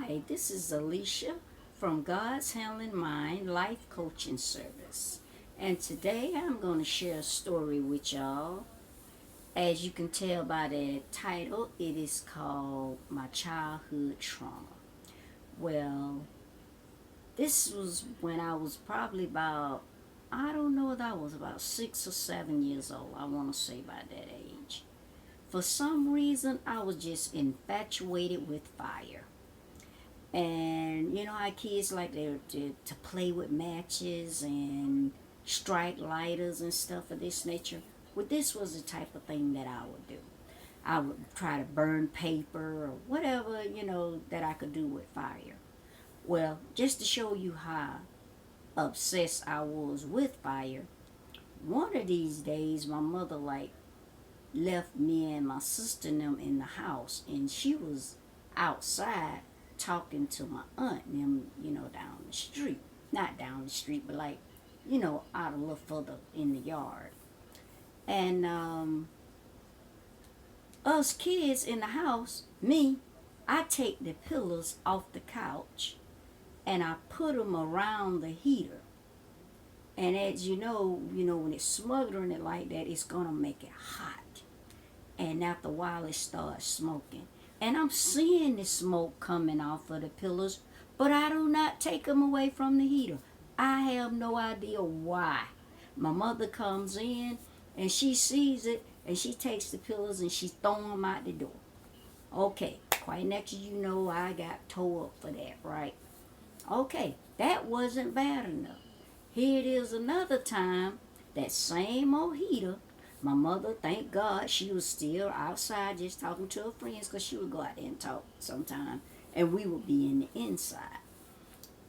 Hi, this is Alicia from God's Healing Mind Life Coaching Service. And today I'm going to share a story with y'all. As you can tell by the title, it is called My Childhood Trauma. Well, this was when I was probably about, I don't know if I was about 6 or 7 years old. I want to say by that age. For some reason, I was just infatuated with fire. And you know how kids like to play with matches and strike lighters and stuff of this nature? Well, this was the type of thing that I would do. I would try to burn paper or whatever, that I could do with fire. Well, just to show you how obsessed I was with fire, one of these days my mother left me and my sister and them in the house, and she was outside talking to my aunt and them, down the street. Not down the street, but out a little further in the yard. And us kids in the house, me, I take the pillows off the couch and I put them around the heater. And as when it's smothering it like that, it's gonna make it hot. And after a while, it starts smoking. And I'm seeing the smoke coming off of the pillows, but I do not take them away from the heater. I have no idea why. My mother comes in and she sees it and she takes the pillows and she throws them out the door. Okay, quite next I got tore up for that, right? Okay, that wasn't bad enough. Here it is another time, that same old heater. My mother, thank God, she was still outside just talking to her friends, because she would go out there and talk sometime, and we would be in the inside.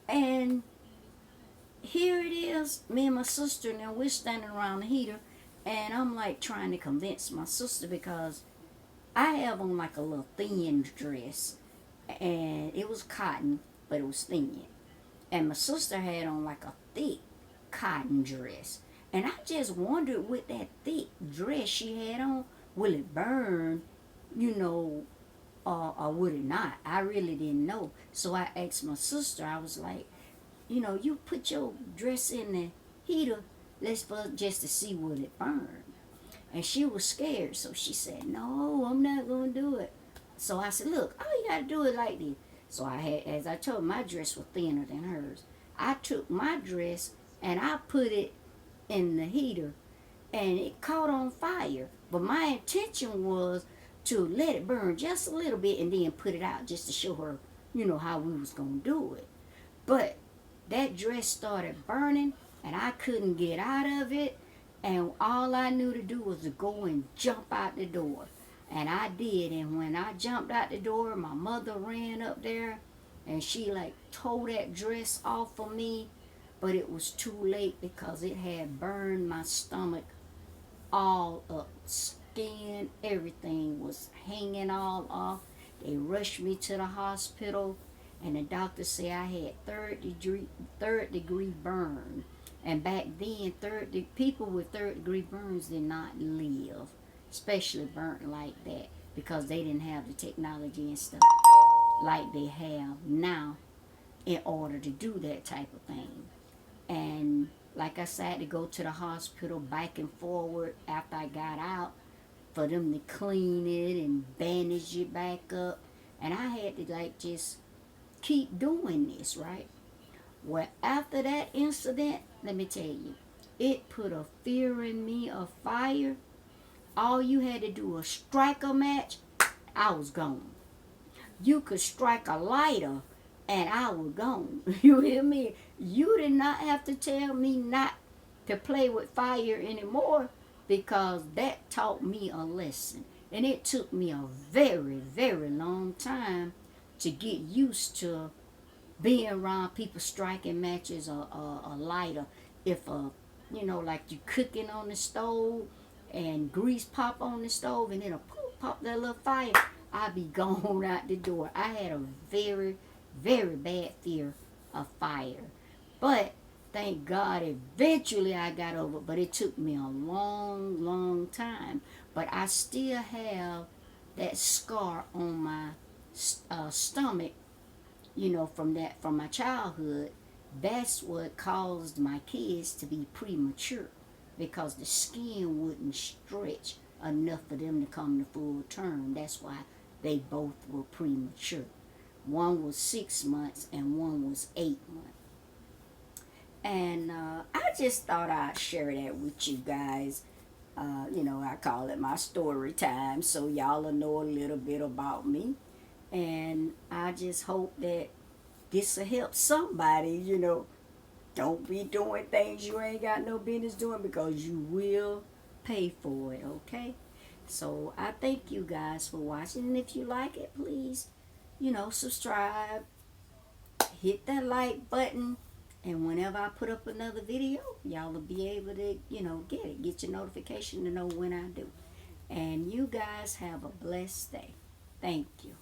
And here it is, me and my sister, and we're standing around the heater, and I'm trying to convince my sister, because I have on a little thin dress, and it was cotton, but it was thin. And my sister had on a thick cotton dress. And I just wondered, with that thick dress she had on, will it burn, or would it not? I really didn't know. So I asked my sister, I was like, you put your dress in the heater, just to see would it burn. And she was scared, so she said, no, I'm not going to do it. So I said, look, all you got to do it like this. So as I told, my dress was thinner than hers. I took my dress and I put it in the heater, and it caught on fire. But my intention was to let it burn just a little bit and then put it out, just to show her, how we was going to do it. But that dress started burning and I couldn't get out of it, and all I knew to do was to go and jump out the door. And I did, and when I jumped out the door, my mother ran up there and she tore that dress off of me. But it was too late, because it had burned my stomach all up. Skin, everything was hanging all off. They rushed me to the hospital, and the doctor said I had third degree burn. And back then, people with third degree burns did not live, especially burnt like that, because they didn't have the technology and stuff like they have now in order to do that type of thing. And like I said, I had to go to the hospital back and forward after I got out for them to clean it and bandage it back up. And I had to just keep doing this, right? Well, after that incident, let me tell you, it put a fear in me of fire. All you had to do was strike a match, I was gone. You could strike a lighter and I was gone. You hear me? You did not have to tell me not to play with fire anymore, because that taught me a lesson. And it took me a very, very long time to get used to being around people striking matches or a lighter. If you cooking on the stove and grease pop on the stove and it'll pop that little fire, I'd be gone out the door. I had a very, very bad fear of fire. But thank God eventually I got over it. But it took me a long, long time. But I still have that scar on my stomach from my childhood, that's what caused my kids to be premature because the skin wouldn't stretch enough for them to come to full term. That's why they both were premature. One was 6 months and one was 8 months. And I just thought I'd share that with you guys. I call it my story time, so y'all will know a little bit about me. And I just hope that this will help somebody. Don't be doing things you ain't got no business doing because you will pay for it, okay? So I thank you guys for watching. And if you like it, please, subscribe, hit that like button. And whenever I put up another video, y'all will be able to, get your notification to know when I do. And you guys have a blessed day. Thank you.